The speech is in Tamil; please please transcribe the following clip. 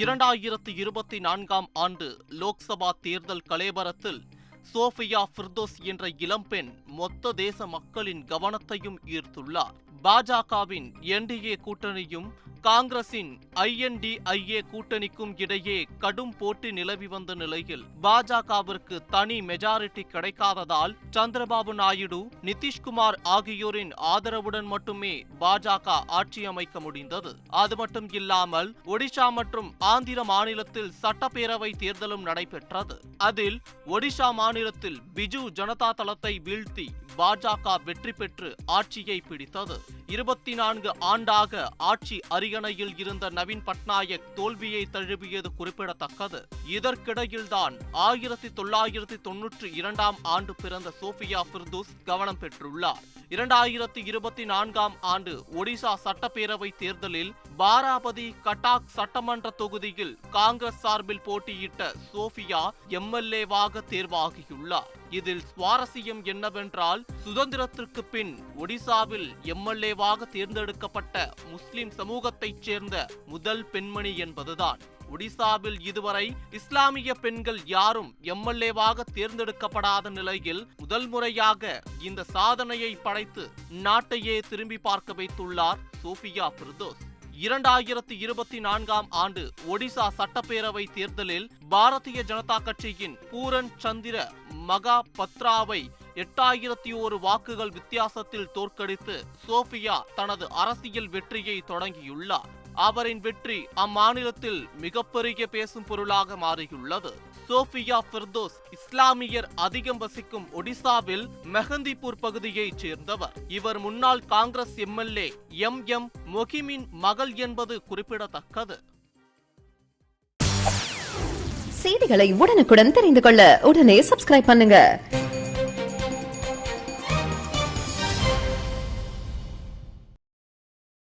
2024 ஆண்டு லோக்சபா தேர்தல் கலேபரத்தில் சோஃபியா ஃபிர்தோஸ் என்ற இளம்பெண் மொத்த தேச மக்களின் கவனத்தையும் ஈர்த்துள்ளார். பாஜகவின் என்டிஏ கூட்டணியும் காங்கிரசின் INDIA கூட்டணிக்கும் இடையே கடும் போட்டி நிலவி வந்த நிலையில் பாஜகவிற்கு தனி மெஜாரிட்டி கிடைக்காததால் சந்திரபாபு நாயுடு, நிதிஷ்குமார் ஆகியோரின் ஆதரவுடன் மட்டுமே பாஜக ஆட்சி அமைக்க முடிந்தது. அது மட்டும் இல்லாமல் ஒடிஷா மற்றும் ஆந்திர மாநிலத்தில் சட்டப்பேரவை தேர்தலும் நடைபெற்றது. அதில் ஒடிஷா மாநிலத்தில் பிஜு ஜனதா தளத்தை வீழ்த்தி பாஜக வெற்றி பெற்று ஆட்சியை பிடித்தது. 24 ஆண்டாக ஆட்சி அரியணையில் இருந்த நவீன் பட்நாயக் தோல்வியை தழுவியது குறிப்பிடத்தக்கது. இதற்கிடையில்தான் 1992 ஆண்டு பிறந்த சோஃபியா ஃபிர்தோஸ் கவனம் பெற்றுள்ளார். 2024 ஆண்டு ஒடிசா சட்டப்பேரவை தேர்தலில் பாராபதி கட்டாக் சட்டமன்ற தொகுதியில் காங்கிரஸ் சார்பில் போட்டியிட்ட சோஃபியா MLA-வாக தேர்வாகியுள்ளார். இதில் சுவாரஸ்யம் என்னவென்றால், சுதந்திரத்திற்கு பின் ஒடிசாவில் MLA-வாக தேர்ந்தெடுக்கப்பட்ட முஸ்லிம் சமூகத்தைச் சேர்ந்த முதல் பெண்மணி என்பதுதான். ஒடிசாவில் இதுவரை இஸ்லாமிய பெண்கள் யாரும் MLA-வாக தேர்ந்தெடுக்கப்படாத நிலையில் முதல் முறையாக இந்த சாதனையை படைத்து நாட்டையே திரும்பி பார்க்க வைத்துள்ளார் சோஃபியா ஃபிர்தோஸ். 2024 ஆண்டு ஒடிசா சட்டப்பேரவை தேர்தலில் பாரதிய ஜனதா கட்சியின் பூரன் சந்திர மகாபத்ராவை 8001 வாக்குகள் வித்தியாசத்தில் தோற்கடித்து சோஃபியா தனது அரசியல் வெற்றியை தொடங்கியுள்ளார். அவரின் வெற்றி அம்மாநிலத்தில் மிகப்பெரிய பேசும் பொருளாக மாறியுள்ளது. சோஃபியா ஃபிர்தோஸ் இஸ்லாமியர் அதிகம் வசிக்கும் ஒடிசாவில் மெஹந்திபூர் பகுதியைச் சேர்ந்தவர். இவர் முன்னாள் காங்கிரஸ் MLA MM மொஹிமின் மகள் என்பது குறிப்பிடத்தக்கது. செய்திகளை உடனுக்குடன் தெரிந்து கொள்ள உடனே சப்ஸ்கிரைப் பண்ணுங்க.